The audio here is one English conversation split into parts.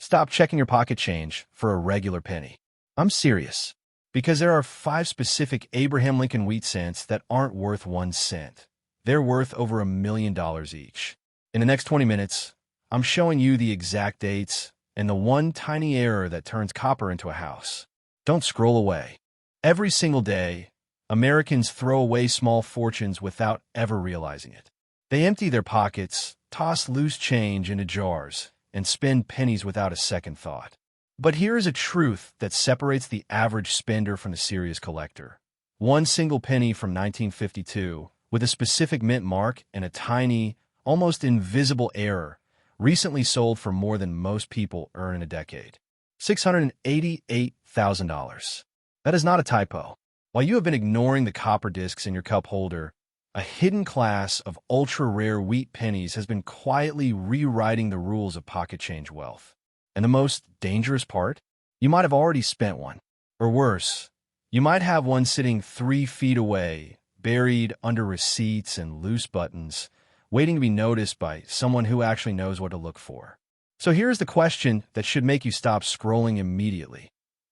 Stop checking your pocket change for a regular penny. I'm serious, because there are 5 specific Abraham Lincoln Wheat cents that aren't worth 1 cent. They're worth over $1 million each. In the next 20 minutes, I'm showing you the exact dates and the one tiny error that turns copper into a house. Don't scroll away. Every single day, Americans throw away small fortunes without ever realizing it. They empty their pockets, toss loose change into jars, and spend pennies without a second thought. But here is a truth that separates the average spender from the serious collector. One single penny from 1952, with a specific mint mark and a tiny, almost invisible error, recently sold for more than most people earn in a decade. $688,000. That is not a typo. While you have been ignoring the copper discs in your cup holder, a hidden class of ultra-rare wheat pennies has been quietly rewriting the rules of pocket change wealth. And the most dangerous part? You might have already spent one. Or worse, you might have one sitting 3 feet away, buried under receipts and loose buttons, waiting to be noticed by someone who actually knows what to look for. So here's the question that should make you stop scrolling immediately.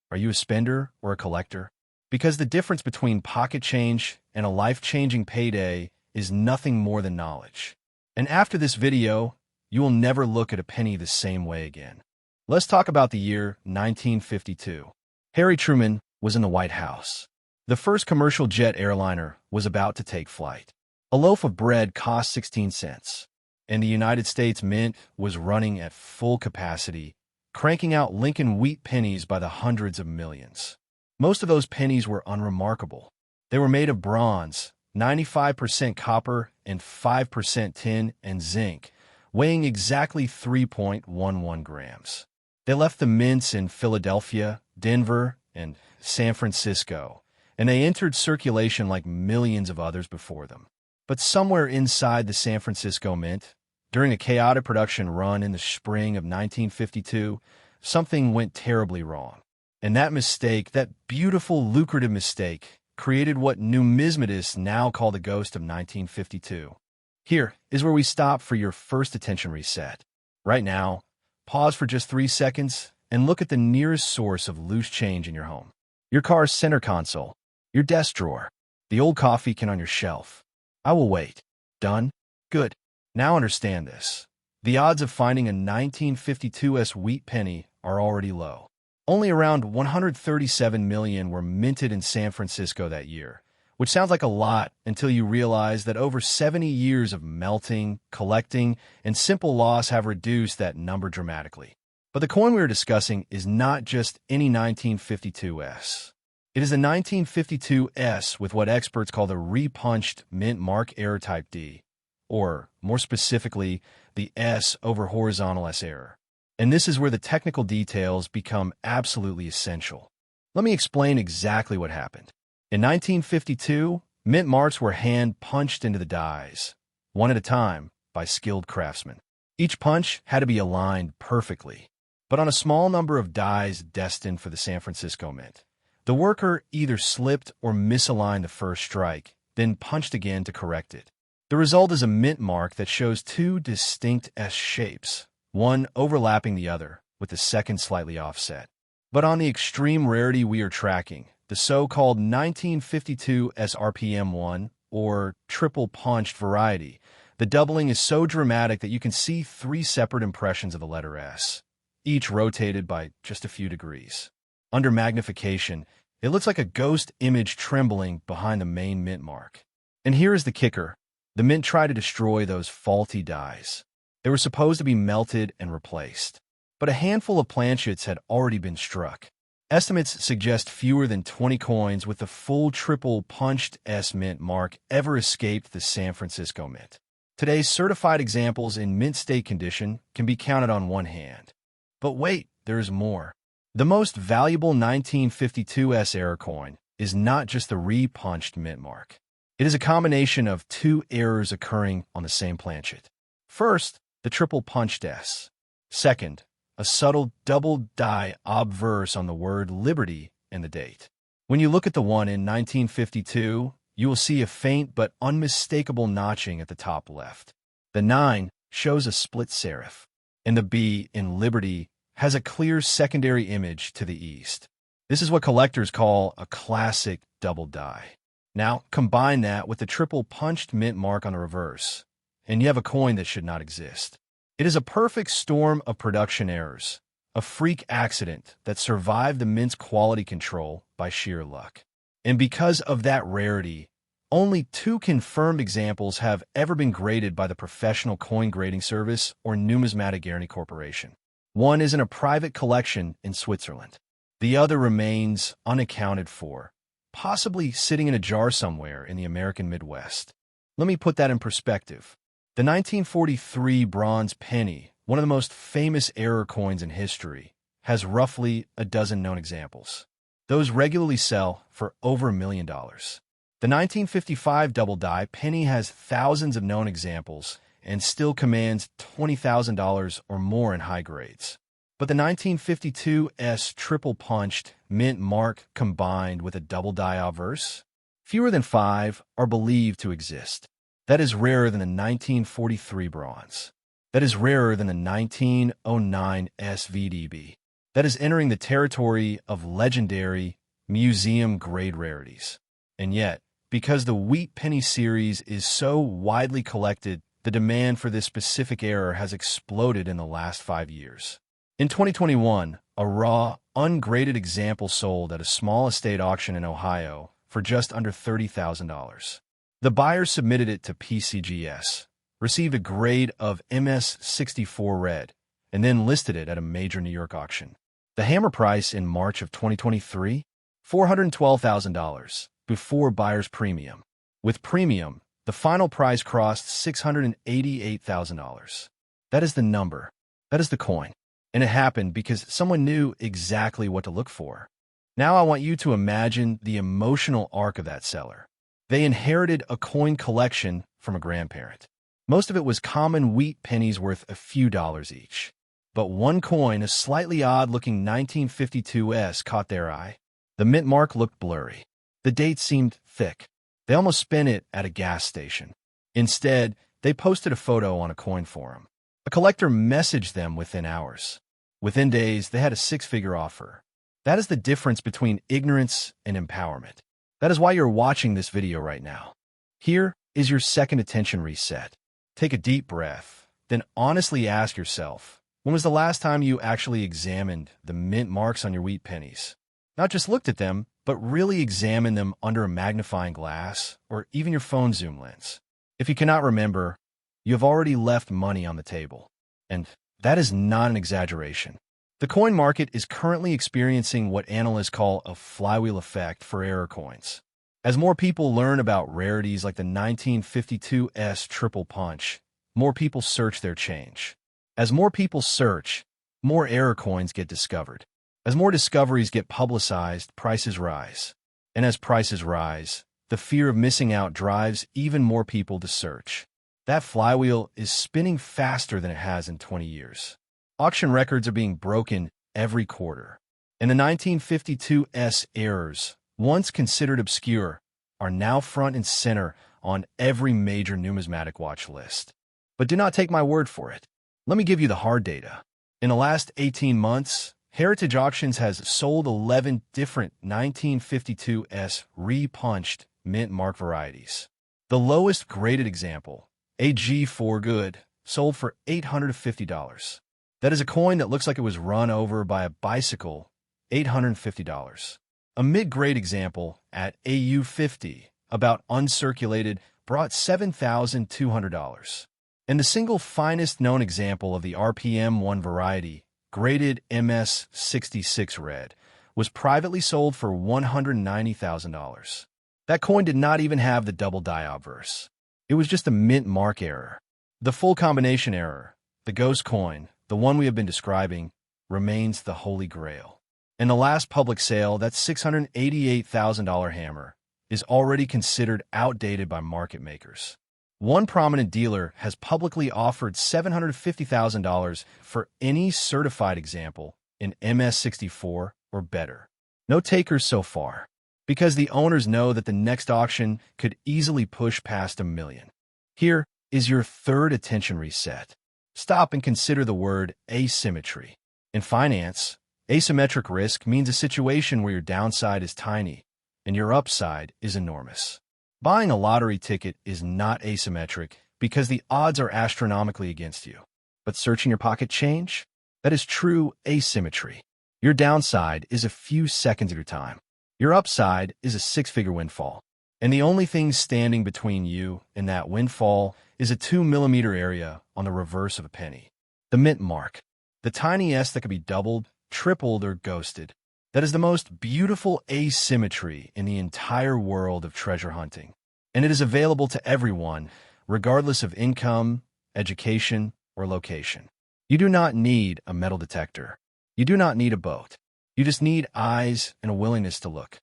Are you a spender or a collector? Because the difference between pocket change and a life-changing payday is nothing more than knowledge. And after this video, you will never look at a penny the same way again. Let's talk about the year 1952. Harry Truman was in the White House. The first commercial jet airliner was about to take flight. A loaf of bread cost 16 cents, and the United States Mint was running at full capacity, cranking out Lincoln Wheat Pennies by the hundreds of millions. Most of those pennies were unremarkable. They were made of bronze, 95% copper, and 5% tin and zinc, weighing exactly 3.11 grams. They left the mints in Philadelphia, Denver, and San Francisco, and they entered circulation like millions of others before them. But somewhere inside the San Francisco Mint, during a chaotic production run in the spring of 1952, something went terribly wrong. And that mistake, that beautiful, lucrative mistake, created what numismatists now call the ghost of 1952. Here is where we stop for your first attention reset. Right now, pause for just 3 seconds and look at the nearest source of loose change in your home. Your car's center console, your desk drawer, the old coffee can on your shelf. I will wait. Done? Good. Now understand this. The odds of finding a 1952's wheat penny are already low. Only around 137 million were minted in San Francisco that year, which sounds like a lot until you realize that over 70 years of melting, collecting, and simple loss have reduced that number dramatically. But the coin we are discussing is not just any 1952's. It is a 1952's with what experts call the repunched mint mark error type D, or, more specifically, the S over horizontal S error. And this is where the technical details become absolutely essential. Let me explain exactly what happened. In 1952, mint marks were hand-punched into the dies, one at a time, by skilled craftsmen. Each punch had to be aligned perfectly. But on a small number of dies destined for the San Francisco Mint, the worker either slipped or misaligned the first strike, then punched again to correct it. The result is a mint mark that shows 2 distinct S shapes, one overlapping the other, with the second slightly offset. But on the extreme rarity we are tracking, the so-called 1952 SRPM1, or triple punched variety, the doubling is so dramatic that you can see 3 separate impressions of the letter S, each rotated by just a few degrees. Under magnification, it looks like a ghost image trembling behind the main mint mark. And here is the kicker. The mint tried to destroy those faulty dies. They were supposed to be melted and replaced. But a handful of planchets had already been struck. Estimates suggest fewer than 20 coins with the full triple punched S mint mark ever escaped the San Francisco Mint. Today's certified examples in mint state condition can be counted on one hand. But wait, there is more. The most valuable 1952's error coin is not just the re-punched mint mark. It is a combination of 2 errors occurring on the same planchet. First, the triple punched S. Second, a subtle double die obverse on the word liberty and the date. When you look at the one in 1952, you will see a faint but unmistakable notching at the top left. The 9 shows a split serif, and the B in liberty has a clear secondary image to the east. This is what collectors call a classic double die. Now, combine that with the triple punched mint mark on the reverse, and you have a coin that should not exist. It is a perfect storm of production errors, a freak accident that survived the mint's quality control by sheer luck. And because of that rarity, only 2 confirmed examples have ever been graded by the Professional Coin Grading Service or Numismatic Guarantee Corporation. One is in a private collection in Switzerland. The other remains unaccounted for, possibly sitting in a jar somewhere in the American Midwest. Let me put that in perspective. The 1943 bronze penny, one of the most famous error coins in history, has roughly a dozen known examples. Those regularly sell for over $1 million. The 1955 double die penny has thousands of known examples and still commands $20,000 or more in high grades. But the 1952's triple punched mint mark combined with a double die obverse, fewer than 5 are believed to exist. That is rarer than the 1943 bronze. That is rarer than the 1909 SVDB. That is entering the territory of legendary museum-grade rarities. And yet, because the Wheat Penny series is so widely collected, the demand for this specific error has exploded in the last 5 years. In 2021, a raw, ungraded example sold at a small estate auction in Ohio for just under $30,000. The buyer submitted it to PCGS, received a grade of MS64 red, and then listed it at a major New York auction. The hammer price in March of 2023? $412,000 before buyer's premium. With premium, the final price crossed $688,000. That is the number. That is the coin. And it happened because someone knew exactly what to look for. Now I want you to imagine the emotional arc of that seller. They inherited a coin collection from a grandparent. Most of it was common wheat pennies worth a few dollars each. But one coin, a slightly odd-looking 1952's, caught their eye. The mint mark looked blurry. The date seemed thick. They almost spent it at a gas station. Instead, they posted a photo on a coin forum. A collector messaged them within hours. Within days, they had a 6-figure offer. That is the difference between ignorance and empowerment. That is why you're watching this video right now. Here is your second attention reset. Take a deep breath, then honestly ask yourself, when was the last time you actually examined the mint marks on your wheat pennies? Not just looked at them, but really examined them under a magnifying glass or even your phone zoom lens. If you cannot remember, you have already left money on the table. And that is not an exaggeration. The coin market is currently experiencing what analysts call a flywheel effect for error coins. As more people learn about rarities like the 1952's triple punch, more people search their change. As more people search, more error coins get discovered. As more discoveries get publicized, prices rise. And as prices rise, the fear of missing out drives even more people to search. That flywheel is spinning faster than it has in 20 years. Auction records are being broken every quarter. And the 1952's errors, once considered obscure, are now front and center on every major numismatic watch list. But do not take my word for it. Let me give you the hard data. In the last 18 months, Heritage Auctions has sold 11 different 1952's re-punched mint mark varieties. The lowest graded example, a G4 good, sold for $850. That is a coin that looks like it was run over by a bicycle, $850. A mid-grade example at AU50, about uncirculated, brought $7,200. And the single finest known example of the RPM1 variety, graded MS66 red, was privately sold for $190,000. That coin did not even have the double die obverse. It was just a mint mark error. The full combination error, the ghost coin, the one we have been describing, remains the holy grail. In the last public sale, that $688,000 hammer is already considered outdated by market makers. One prominent dealer has publicly offered $750,000 for any certified example in MS64 or better. No takers so far, because the owners know that the next auction could easily push past $1 million. Here is your third attention reset. Stop and consider the word asymmetry. In finance, asymmetric risk means a situation where your downside is tiny and your upside is enormous. Buying a lottery ticket is not asymmetric because the odds are astronomically against you. But searching your pocket change? That is true asymmetry. Your downside is a few seconds of your time. Your upside is a six-figure windfall. And the only thing standing between you and that windfall is a 2 millimeter area on the reverse of a penny. The mint mark. The tiny S that could be doubled, tripled, or ghosted. That is the most beautiful asymmetry in the entire world of treasure hunting. And it is available to everyone, regardless of income, education, or location. You do not need a metal detector. You do not need a boat. You just need eyes and a willingness to look.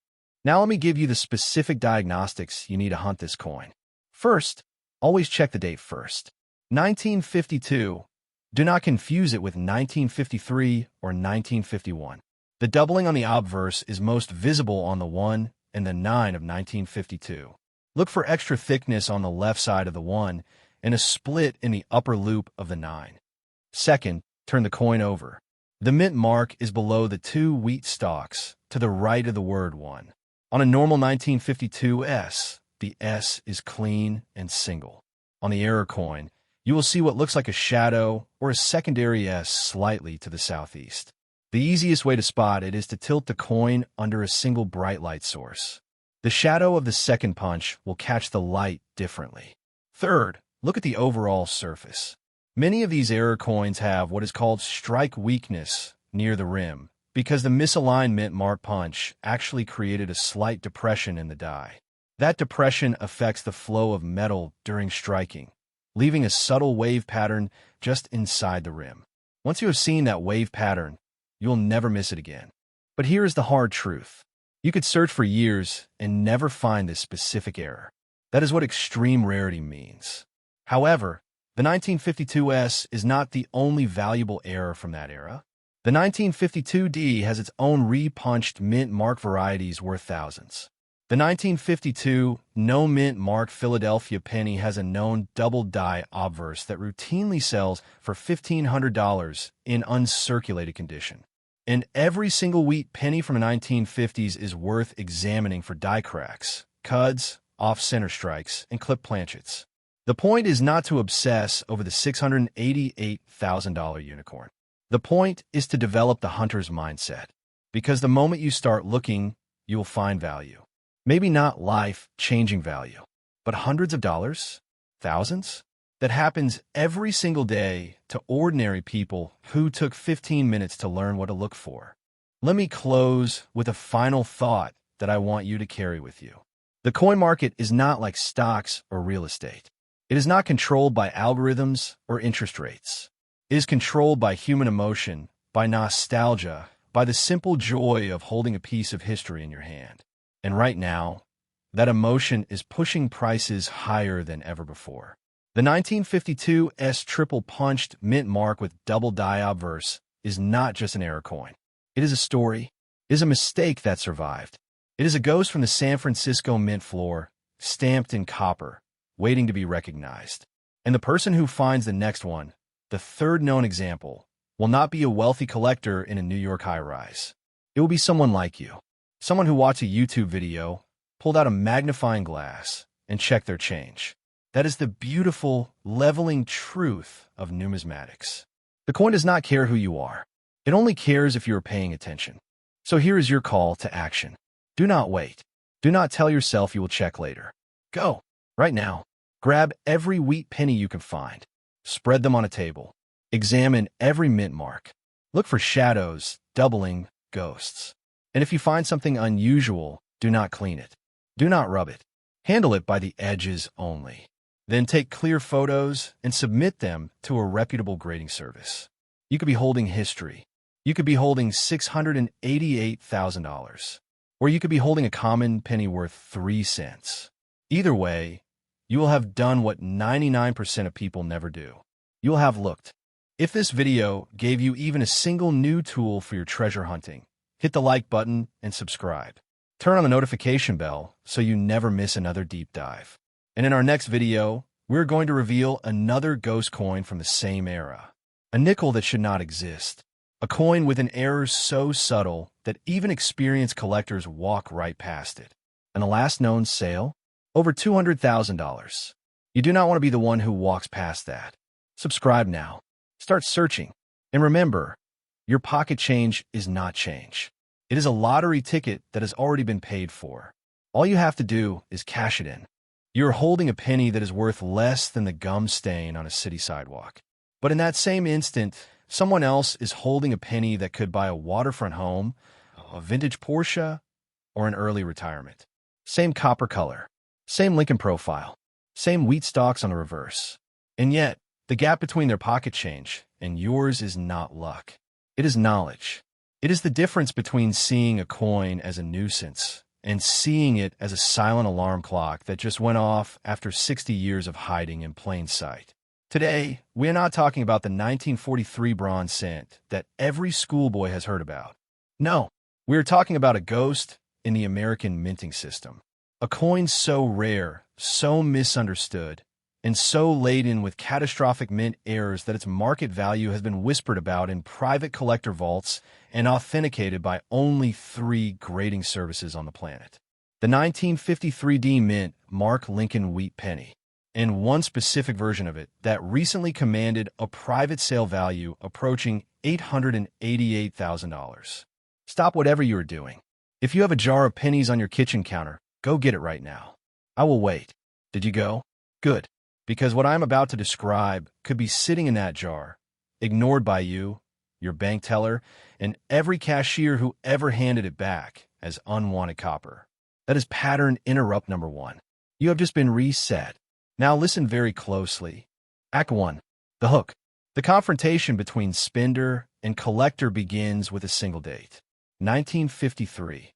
Now let me give you the specific diagnostics you need to hunt this coin. First, always check the date first. 1952. Do not confuse it with 1953 or 1951. The doubling on the obverse is most visible on the 1 and the 9 of 1952. Look for extra thickness on the left side of the 1 and a split in the upper loop of the 9. Second, turn the coin over. The mint mark is below the 2 wheat stalks, to the right of the word 1. On a normal 1952 S, the S is clean and single. On the error coin, you will see what looks like a shadow or a secondary S slightly to the southeast. The easiest way to spot it is to tilt the coin under a single bright light source. The shadow of the second punch will catch the light differently. Third, look at the overall surface. Many of these error coins have what is called strike weakness near the rim because the misaligned mint mark punch actually created a slight depression in the die. That depression affects the flow of metal during striking, leaving a subtle wave pattern just inside the rim. Once you have seen that wave pattern, you'll never miss it again. But here is the hard truth. You could search for years and never find this specific error. That is what extreme rarity means. However, the 1952 S is not the only valuable error from that era. The 1952 D has its own re-punched mint mark varieties worth thousands. The 1952 no mint mark Philadelphia penny has a known double die obverse that routinely sells for $1,500 in uncirculated condition. And every single wheat penny from the 1950s is worth examining for die cracks, cuds, off-center strikes, and clip planchets. The point is not to obsess over the $688,000 unicorn. The point is to develop the hunter's mindset, because the moment you start looking, you will find value. Maybe not life-changing value, but hundreds of dollars, thousands. That happens every single day to ordinary people who took 15 minutes to learn what to look for. Let me close with a final thought that I want you to carry with you. The coin market is not like stocks or real estate. It is not controlled by algorithms or interest rates. It is controlled by human emotion, by nostalgia, by the simple joy of holding a piece of history in your hand. And right now, that emotion is pushing prices higher than ever before. The 1952 S triple punched mint mark with double die obverse is not just an error coin. It is a story. It is a mistake that survived. It is a ghost from the San Francisco mint floor, stamped in copper, waiting to be recognized. And the person who finds the next one, the third known example, will not be a wealthy collector in a New York high-rise. It will be someone like you, someone who watched a YouTube video, pulled out a magnifying glass, and checked their change. That is the beautiful, leveling truth of numismatics. The coin does not care who you are. It only cares if you are paying attention. So here is your call to action. Do not wait. Do not tell yourself you will check later. Go, right now. Grab every wheat penny you can find. Spread them on a table. Examine every mint mark. Look for shadows, doubling, ghosts. And if you find something unusual, do not clean it. Do not rub it. Handle it by the edges only. Then take clear photos and submit them to a reputable grading service. You could be holding history. You could be holding $688,000. Or you could be holding a common penny worth 3 cents. Either way, you will have done what 99% of people never do. You will have looked. If this video gave you even a single new tool for your treasure hunting, hit the like button and subscribe. Turn on the notification bell so you never miss another deep dive. And in our next video, we're going to reveal another ghost coin from the same era. A nickel that should not exist, A coin with an error so subtle that even experienced collectors walk right past it. And the last known sale? Over $200,000. You do not want to be the one who walks past that. Subscribe now. Start searching. And remember, your pocket change is not change. It is a lottery ticket that has already been paid for. All you have to do is cash it in. You're holding a penny that is worth less than the gum stain on a city sidewalk. But in that same instant, someone else is holding a penny that could buy a waterfront home, a vintage Porsche, or an early retirement. Same copper color, same Lincoln profile, same wheat stalks on the reverse. And yet, the gap between their pocket change and yours is not luck. It is knowledge. It is the difference between seeing a coin as a nuisance and seeing it as a silent alarm clock that just went off after 60 years of hiding in plain sight. Today, we are not talking about the 1943 bronze cent that every schoolboy has heard about. No, we are talking about a ghost in the American minting system. A coin so rare, so misunderstood, and so laden with catastrophic mint errors that its market value has been whispered about in private collector vaults and authenticated by only 3 grading services on the planet. The 1953 D mint Mark Lincoln Wheat Penny, and one specific version of it that recently commanded a private sale value approaching $888,000. Stop whatever you are doing. If you have a jar of pennies on your kitchen counter, go get it right now. I will wait. Did you go? Good. Because what I'm about to describe could be sitting in that jar, ignored by you, your bank teller, and every cashier who ever handed it back as unwanted copper. That is pattern interrupt number 1. You have just been reset. Now listen very closely. Act 1. The hook. The confrontation between spender and collector begins with a single date. 1953.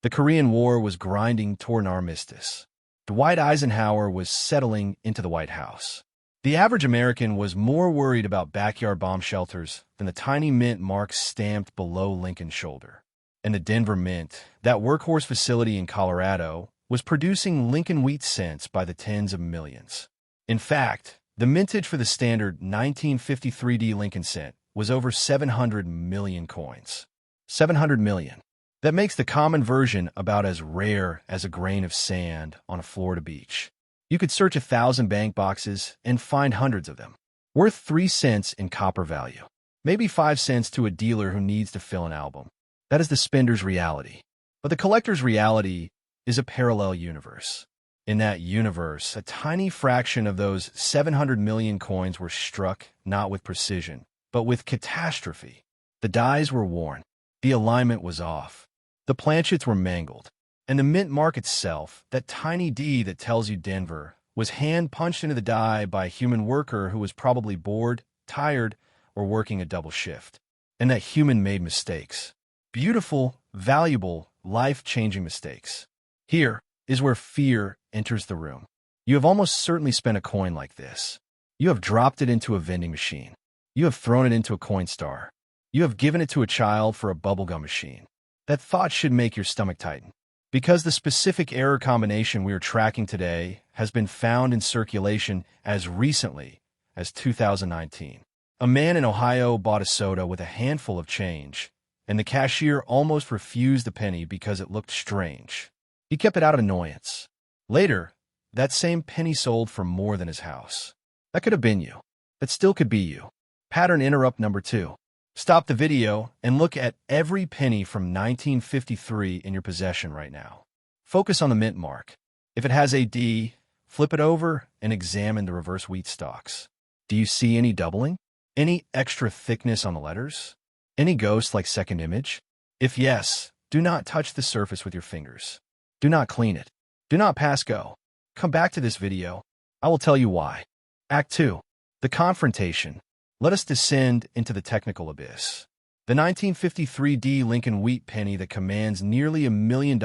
The Korean War was grinding toward an armistice. Dwight Eisenhower was settling into the White House. The average American was more worried about backyard bomb shelters than the tiny mint mark stamped below Lincoln's shoulder. And the Denver Mint, that workhorse facility in Colorado, was producing Lincoln wheat cents by the tens of millions. In fact, the mintage for the standard 1953 D Lincoln cent was over 700 million coins. 700 million. That makes the common version about as rare as a grain of sand on a Florida beach. You could search 1,000 bank boxes and find hundreds of them, worth 3 cents in copper value. Maybe 5 cents to a dealer who needs to fill an album. That is the spender's reality. But the collector's reality is a parallel universe. In that universe, a tiny fraction of those 700 million coins were struck not with precision, but with catastrophe. The dies were worn. The alignment was off. The planchets were mangled, and the mint mark itself, that tiny D that tells you Denver, was hand-punched into the die by a human worker who was probably bored, tired, or working a double shift. And that human made mistakes. Beautiful, valuable, life-changing mistakes. Here is where fear enters the room. You have almost certainly spent a coin like this. You have dropped it into a vending machine. You have thrown it into a Coinstar. You have given it to a child for a bubblegum machine. That thought should make your stomach tighten, because the specific error combination we are tracking today has been found in circulation as recently as 2019. A man in Ohio bought a soda with a handful of change, and the cashier almost refused the penny because it looked strange. He kept it out of annoyance. Later, that same penny sold for more than his house. That could have been you. That still could be you. Pattern interrupt number 2. Stop the video and look at every penny from 1953 in your possession right now. Focus on the mint mark. If it has a D, flip it over and examine the reverse wheat stalks. Do you see any doubling? Any extra thickness on the letters? Any ghost like second image? If yes, do not touch the surface with your fingers. Do not clean it. Do not pass go. Come back to this video. I will tell you why. Act 2. The confrontation. Let us descend into the technical abyss. The 1953 D Lincoln Wheat Penny that commands nearly $1 million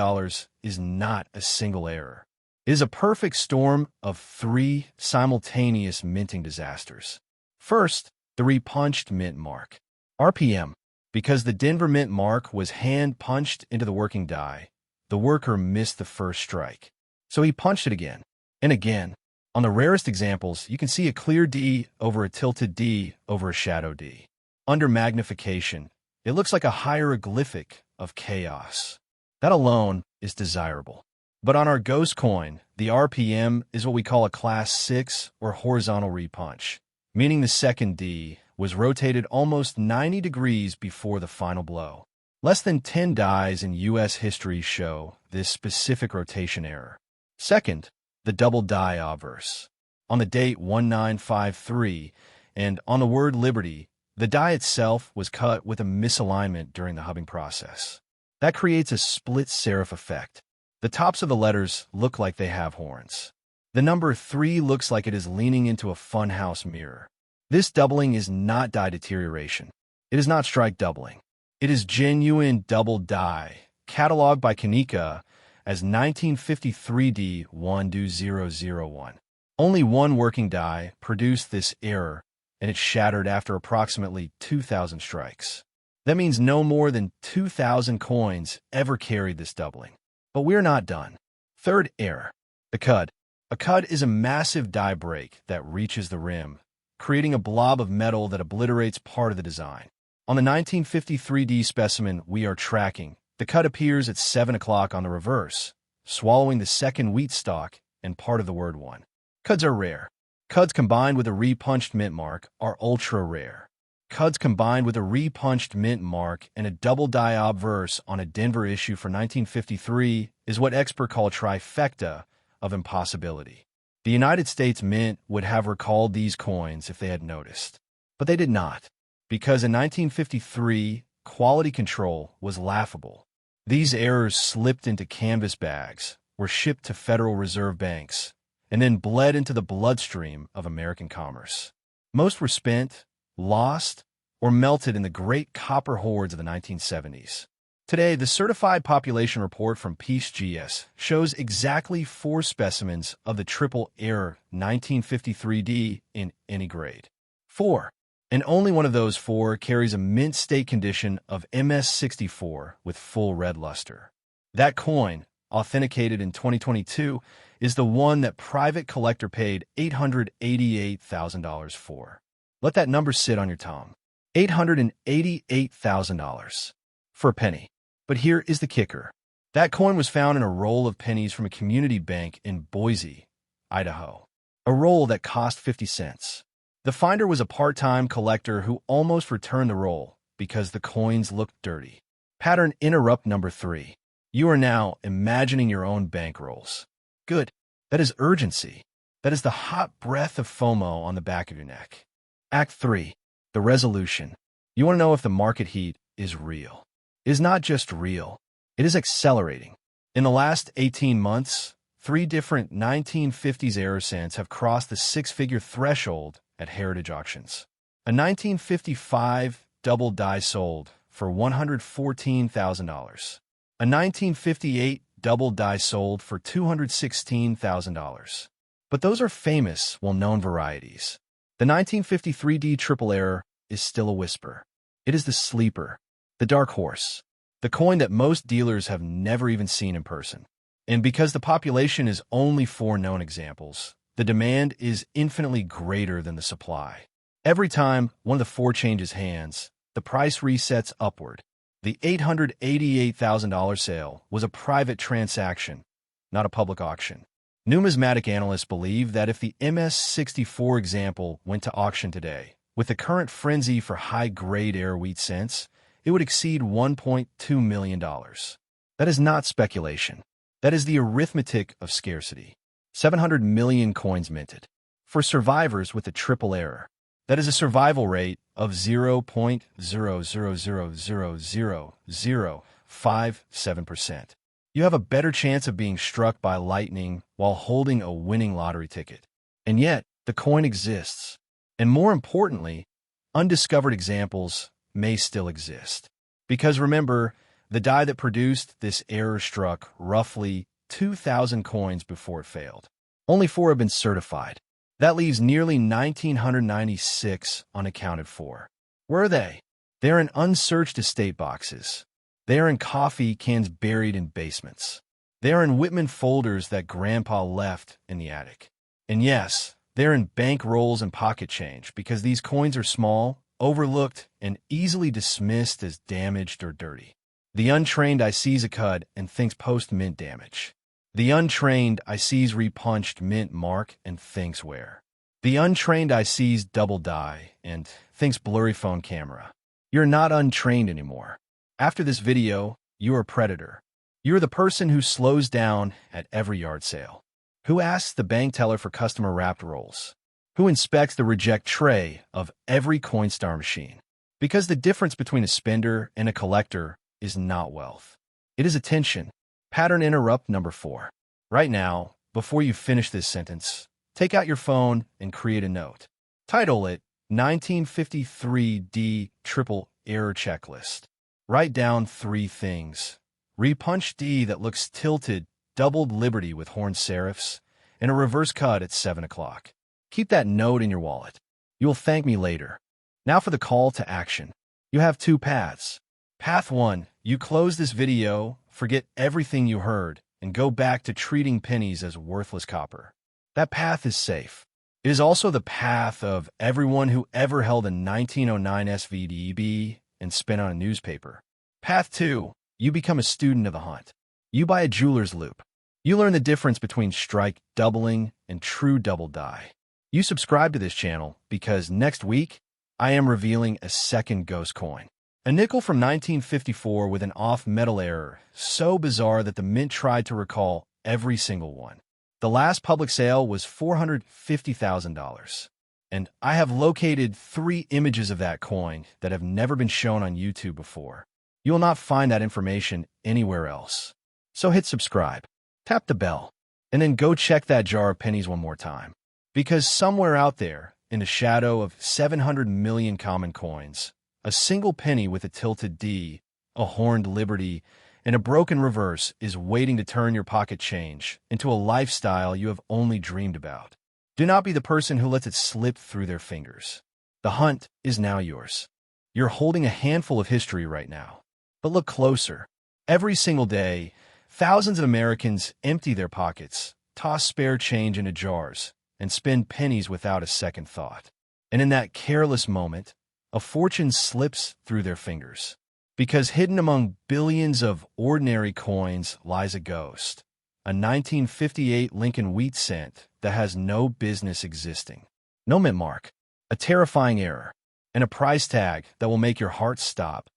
is not a single error. It is a perfect storm of 3 simultaneous minting disasters. First, the repunched mint mark. RPM. Because the Denver mint mark was hand-punched into the working die, the worker missed the first strike. So he punched it again, and again. On the rarest examples, you can see a clear D over a tilted D over a shadow D. Under magnification, It looks like a hieroglyphic of chaos. That alone is desirable. But on our ghost coin, the RPM is what we call a Class 6 or horizontal repunch, meaning the second D was rotated almost 90 degrees before the final blow. Less than 10 dies in U.S. history show this specific rotation error. Second, the double die obverse. On the date 1953 and on the word liberty, the die itself was cut with a misalignment during the hubbing process. That creates a split serif effect. The tops of the letters look like they have horns. The number 3 looks like it is leaning into a funhouse mirror. This doubling is not die deterioration. It is not strike doubling. It is genuine double die, cataloged by Kanika as 1953D1do001. Only one working die produced this error, and it shattered after approximately 2,000 strikes. That means no more than 2,000 coins ever carried this doubling. But we're not done. Third error, the cud. A cud is a massive die break that reaches the rim, creating a blob of metal that obliterates part of the design. On the 1953D specimen we are tracking, the cud appears at 7 o'clock on the reverse, swallowing the second wheat stalk and part of the word 1. Cuds are rare. Cuds combined with a repunched mint mark are ultra rare. Cuds combined with a repunched mint mark and a double die obverse on a Denver issue for 1953 is what experts call a trifecta of impossibility. The United States Mint would have recalled these coins if they had noticed. But they did not, because in 1953, quality control was laughable. These errors slipped into canvas bags, were shipped to Federal Reserve banks, and then bled into the bloodstream of American commerce. Most were spent, lost, or melted in the great copper hoards of the 1970s. Today, the Certified Population Report from PeaceGS shows exactly 4 specimens of the triple error 1953D in any grade. 4. And only one of those 4 carries a mint state condition of MS64 with full red luster. That coin, authenticated in 2022, is the one that private collector paid $888,000 for. Let that number sit on your tongue. $888,000 for a penny. But here is the kicker. That coin was found in a roll of pennies from a community bank in Boise, Idaho. A roll that cost 50 cents. The finder was a part-time collector who almost returned the roll because the coins looked dirty. Pattern interrupt number 3. You are now imagining your own bankrolls. Good. That is urgency. That is the hot breath of FOMO on the back of your neck. Act 3. The resolution. You want to know if the market heat is real. It is not just real. It is accelerating. In the last 18 months, 3 different 1950s error cents have crossed the 6-figure threshold at heritage auctions. A 1955 double die sold for $114,000. A 1958 double die sold for $216,000. But those are famous, well-known varieties. The 1953D triple error is still a whisper. It is the sleeper, the dark horse, the coin that most dealers have never even seen in person. And because the population is only 4 known examples, the demand is infinitely greater than the supply. Every time one of the 4 changes hands, the price resets upward. The $888,000 sale was a private transaction, not a public auction. Numismatic analysts believe that if the MS64 example went to auction today, with the current frenzy for high-grade air wheat cents, it would exceed $1.2 million. That is not speculation. That is the arithmetic of scarcity. 700 million coins minted. For survivors with a triple error, that is a survival rate of 0.000000057%. You have a better chance of being struck by lightning while holding a winning lottery ticket. And yet, the coin exists. And more importantly, undiscovered examples may still exist. Because remember, the die that produced this error struck roughly 2,000 coins before it failed. Only 4 have been certified. That leaves nearly 1,996 unaccounted for. Where are they? They are in unsearched estate boxes. They are in coffee cans buried in basements. They are in Whitman folders that Grandpa left in the attic. And yes, they're in bank rolls and pocket change because these coins are small, overlooked, and easily dismissed as damaged or dirty. The untrained eye sees a cut and thinks post-mint damage. The untrained eye sees repunched mint mark and thinks wear. The untrained eye sees double die and thinks blurry phone camera. You're not untrained anymore. After this video, you're a predator. You're the person who slows down at every yard sale, who asks the bank teller for customer wrapped rolls, who inspects the reject tray of every Coinstar machine. Because the difference between a spender and a collector is not wealth. It is attention. Pattern interrupt number 4. Right now, before you finish this sentence, take out your phone and create a note. Title it 1953D Triple Error Checklist. Write down 3 things. Repunch D that looks tilted, doubled Liberty with horned serifs, and a reverse cut at 7 o'clock. Keep that note in your wallet. You will thank me later. Now for the call to action. You have 2 paths. Path 1, you close this video, forget everything you heard, and go back to treating pennies as worthless copper. That path is safe. It is also the path of everyone who ever held a 1909 SVDB and spent on a newspaper. Path 2, you become a student of the hunt. You buy a jeweler's loupe. You learn the difference between strike doubling and true double die. You subscribe to this channel because next week, I am revealing a second ghost coin. A nickel from 1954 with an off-metal error, so bizarre that the mint tried to recall every single one. The last public sale was $450,000. And I have located 3 images of that coin that have never been shown on YouTube before. You will not find that information anywhere else. So hit subscribe, tap the bell, and then go check that jar of pennies one more time. Because somewhere out there, in the shadow of 700 million common coins, a single penny with a tilted D, a horned Liberty, and a broken reverse is waiting to turn your pocket change into a lifestyle you have only dreamed about. Do not be the person who lets it slip through their fingers. The hunt is now yours. You're holding a handful of history right now. But look closer. Every single day, thousands of Americans empty their pockets, toss spare change into jars, and spend pennies without a second thought. And in that careless moment, a fortune slips through their fingers. Because hidden among billions of ordinary coins lies a ghost, a 1958 Lincoln Wheat cent that has no business existing. No mint mark, a terrifying error, and a price tag that will make your heart stop.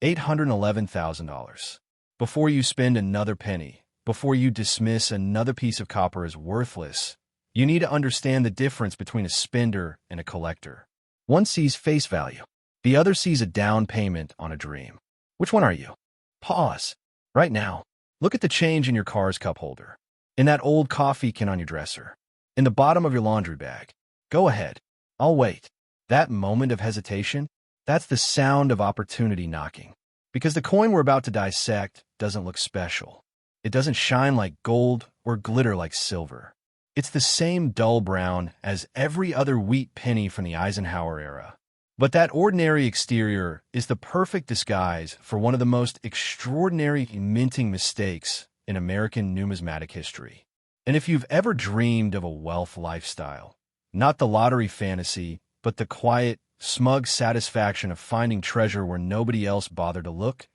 $811,000. Before you spend another penny, before you dismiss another piece of copper as worthless, you need to understand the difference between a spender and a collector. One sees face value. The other sees a down payment on a dream. Which one are you? Pause. Right now. Look at the change in your car's cup holder, in that old coffee can on your dresser, in the bottom of your laundry bag. Go ahead. I'll wait. That moment of hesitation, that's the sound of opportunity knocking. Because the coin we're about to dissect doesn't look special. It doesn't shine like gold or glitter like silver. It's the same dull brown as every other wheat penny from the Eisenhower era. But that ordinary exterior is the perfect disguise for one of the most extraordinary minting mistakes in American numismatic history. And if you've ever dreamed of a wealth lifestyle, not the lottery fantasy, but the quiet, smug satisfaction of finding treasure where nobody else bothered to look,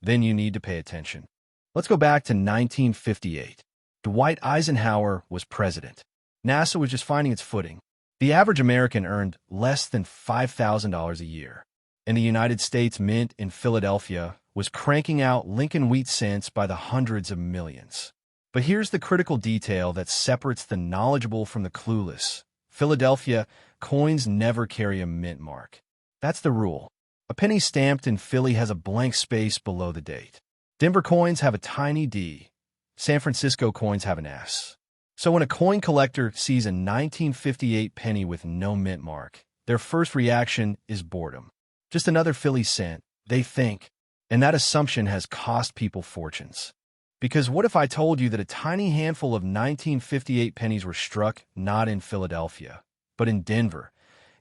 then you need to pay attention. Let's go back to 1958. Dwight Eisenhower was president. NASA was just finding its footing. The average American earned less than $5,000 a year, and the United States Mint in Philadelphia was cranking out Lincoln Wheat cents by the hundreds of millions. But here's the critical detail that separates the knowledgeable from the clueless. Philadelphia, coins never carry a mint mark. That's the rule. A penny stamped in Philly has a blank space below the date. Denver coins have a tiny D. San Francisco coins have an S. So when a coin collector sees a 1958 penny with no mint mark, their first reaction is boredom. Just another Philly cent, they think, and that assumption has cost people fortunes. Because what if I told you that a tiny handful of 1958 pennies were struck not in Philadelphia, but in Denver,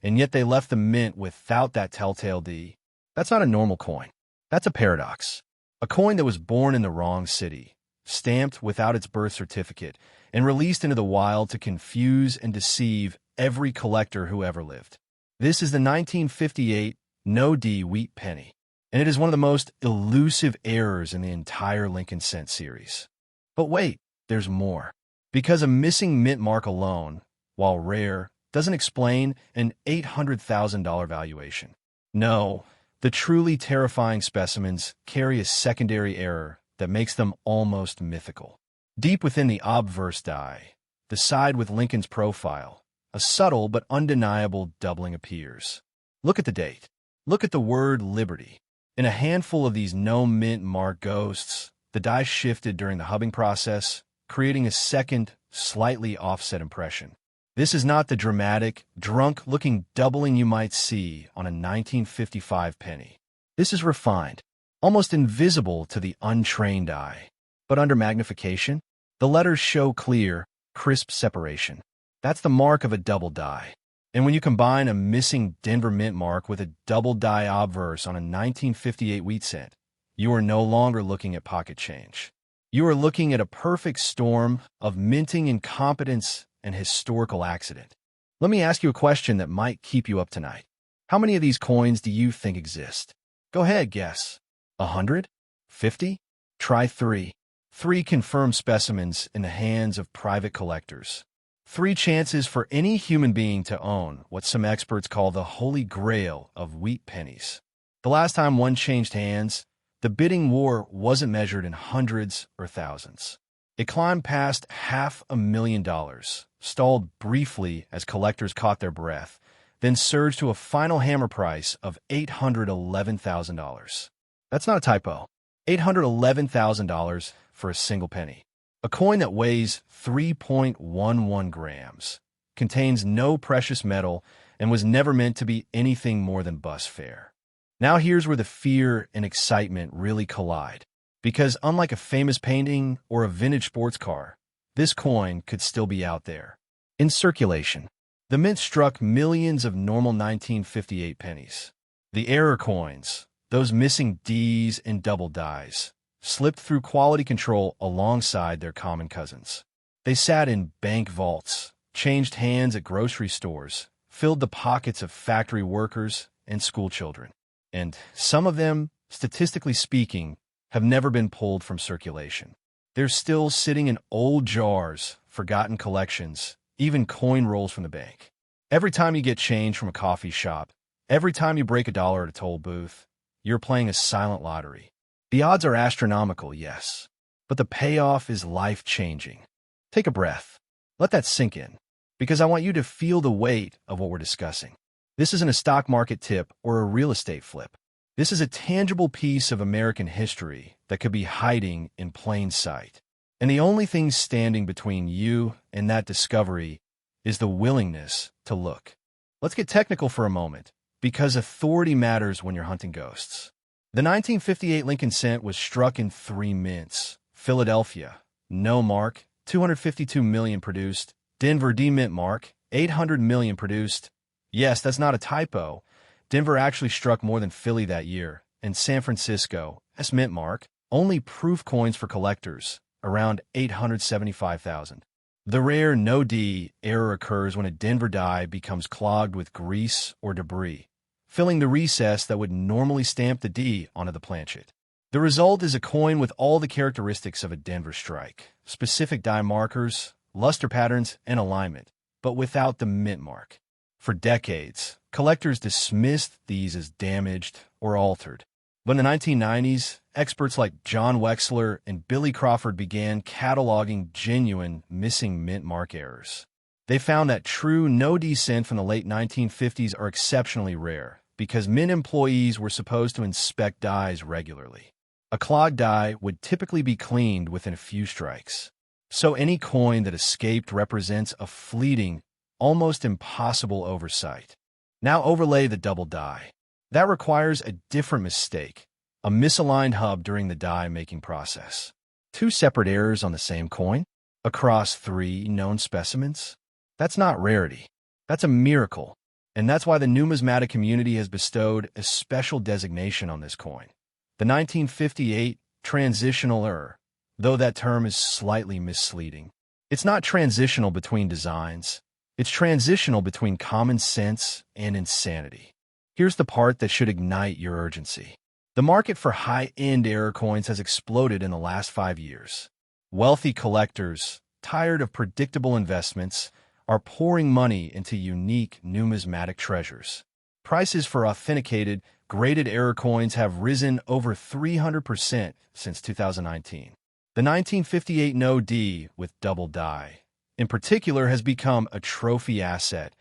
and yet they left the mint without that telltale D? That's not a normal coin. That's a paradox. A coin that was born in the wrong city, stamped without its birth certificate, and released into the wild to confuse and deceive every collector who ever lived. This is the 1958 no D wheat penny, and it is one of the most elusive errors in the entire Lincoln Cent series. But wait, there's more. Because a missing mint mark alone, while rare, doesn't explain an $800,000 valuation. No, the truly terrifying specimens carry a secondary error that makes them almost mythical. Deep within the obverse die, the side with Lincoln's profile, a subtle but undeniable doubling appears. Look at the date. Look at the word liberty. In a handful of these no-mint mark ghosts, the die shifted during the hubbing process, creating a second, slightly offset impression. This is not the dramatic, drunk-looking doubling you might see on a 1955 penny. This is refined, almost invisible to the untrained eye. But under magnification, the letters show clear, crisp separation. That's the mark of a double die. And when you combine a missing Denver mint mark with a double die obverse on a 1958 wheat cent, you are no longer looking at pocket change. You are looking at a perfect storm of minting incompetence and historical accident. Let me ask you a question that might keep you up tonight. How many of these coins do you think exist? Go ahead, guess. 100? 50? Try 3. 3 confirmed specimens in the hands of private collectors. 3 chances for any human being to own what some experts call the holy grail of wheat pennies. The last time one changed hands, the bidding war wasn't measured in hundreds or thousands. It climbed past $500,000, stalled briefly as collectors caught their breath, then surged to a final hammer price of $811,000. That's not a typo. $811,000 for a single penny. A coin that weighs 3.11 grams, contains no precious metal, and was never meant to be anything more than bus fare. Now here's where the fear and excitement really collide. Because unlike a famous painting or a vintage sports car, this coin could still be out there. In circulation, the mint struck millions of normal 1958 pennies. The error coins, those missing Ds and double dies, slipped through quality control alongside their common cousins. They sat in bank vaults, changed hands at grocery stores, filled the pockets of factory workers and school children. And some of them, statistically speaking, have never been pulled from circulation. They're still sitting in old jars, forgotten collections, even coin rolls from the bank. Every time you get change from a coffee shop, every time you break $1 at a toll booth, you're playing a silent lottery. The odds are astronomical, yes, but the payoff is life-changing. Take a breath. Let that sink in, because I want you to feel the weight of what we're discussing. This isn't a stock market tip or a real estate flip. This is a tangible piece of American history that could be hiding in plain sight. And the only thing standing between you and that discovery is the willingness to look. Let's get technical for a moment, because authority matters when you're hunting ghosts. The 1958 Lincoln Cent was struck in 3 mints. Philadelphia, no mark, 252 million produced. Denver D mint mark, 800 million produced. Yes, that's not a typo. Denver actually struck more than Philly that year. And San Francisco, S mint mark, only proof coins for collectors, around 875,000. The rare no D error occurs when a Denver die becomes clogged with grease or debris, filling the recess that would normally stamp the D onto the planchet. The result is a coin with all the characteristics of a Denver strike, specific die markers, luster patterns, and alignment, but without the mint mark. For decades, collectors dismissed these as damaged or altered. But in the 1990s, experts like John Wexler and Billy Crawford began cataloging genuine missing mint mark errors. They found that true no descent from the late 1950s are exceptionally rare because mint employees were supposed to inspect dies regularly. A clogged die would typically be cleaned within a few strikes. So any coin that escaped represents a fleeting, almost impossible oversight. Now overlay the double die. That requires a different mistake, a misaligned hub during the die-making process. 2 separate errors on the same coin? Across 3 known specimens? That's not rarity. That's a miracle. And that's why the numismatic community has bestowed a special designation on this coin. The 1958 transitional error, though that term is slightly misleading. It's not transitional between designs. It's transitional between common sense and insanity. Here's the part that should ignite your urgency. The market for high-end error coins has exploded in the last 5 years. Wealthy collectors, tired of predictable investments, are pouring money into unique numismatic treasures. Prices for authenticated, graded error coins have risen over 300% since 2019. The 1958 No D with double die, in particular, has become a trophy asset,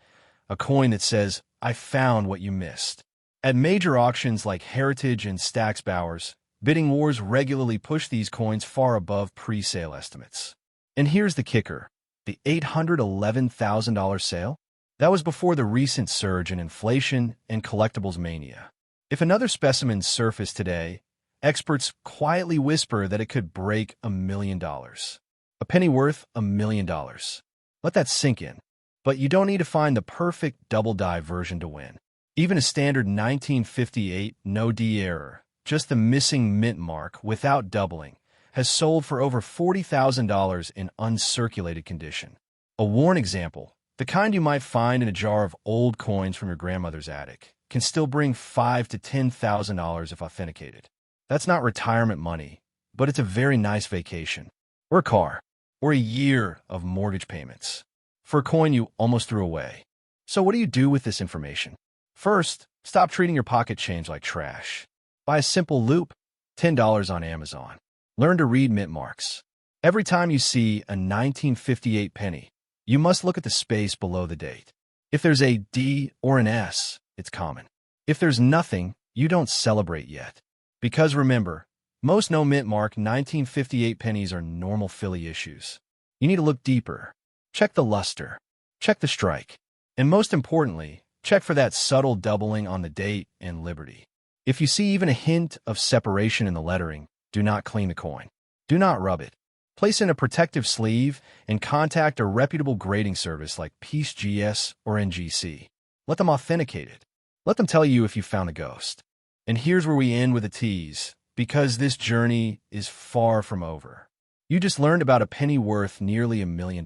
a coin that says, "I found what you missed." At major auctions like Heritage and Stack's Bowers, bidding wars regularly push these coins far above pre-sale estimates. And here's the kicker. The $811,000 sale? That was before the recent surge in inflation and collectibles mania. If another specimen surfaced today, experts quietly whisper that it could break $1 million. A penny worth $1 million. Let that sink in. But you don't need to find the perfect double die version to win. Even a standard 1958 No D error, just the missing mint mark without doubling, has sold for over $40,000 in uncirculated condition. A worn example, the kind you might find in a jar of old coins from your grandmother's attic, can still bring $5,000 to $10,000 if authenticated. That's not retirement money, but it's a very nice vacation, or a car, or a year of mortgage payments, for a coin you almost threw away. So what do you do with this information? First, stop treating your pocket change like trash. Buy a simple loop, $10 on Amazon. Learn to read mint marks. Every time you see a 1958 penny, you must look at the space below the date. If there's a D or an S, it's common. If there's nothing, you don't celebrate yet. Because remember, most no mint mark 1958 pennies are normal Philly issues. You need to look deeper. Check the luster. Check the strike. And most importantly, check for that subtle doubling on the date and liberty. If you see even a hint of separation in the lettering, do not clean the coin. Do not rub it. Place in a protective sleeve and contact a reputable grading service like PeaceGS or NGC. Let them authenticate it. Let them tell you if you found a ghost. And here's where we end with a tease, because this journey is far from over. You just learned about a penny worth nearly $1 million.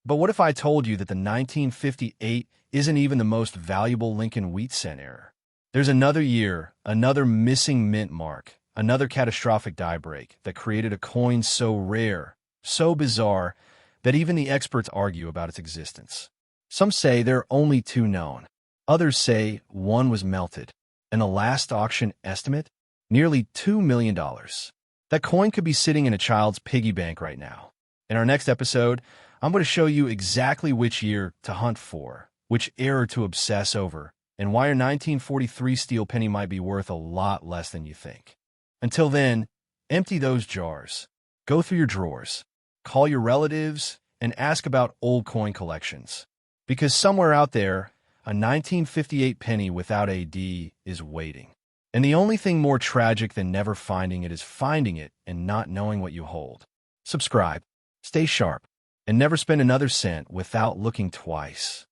But what if I told you that the 1958 isn't even the most valuable Lincoln Wheat cent error? There's another year, another missing mint mark, another catastrophic die break that created a coin so rare, so bizarre, that even the experts argue about its existence. Some say there are only 2 known. Others say 1 was melted. And the last auction estimate? Nearly $2 million. That coin could be sitting in a child's piggy bank right now. In our next episode, I'm going to show you exactly which year to hunt for, which error to obsess over, and why your 1943 steel penny might be worth a lot less than you think. Until then, empty those jars, go through your drawers, call your relatives, and ask about old coin collections. Because somewhere out there, a 1958 penny without a D is waiting. And the only thing more tragic than never finding it is finding it and not knowing what you hold. Subscribe, stay sharp, and never spend another cent without looking twice.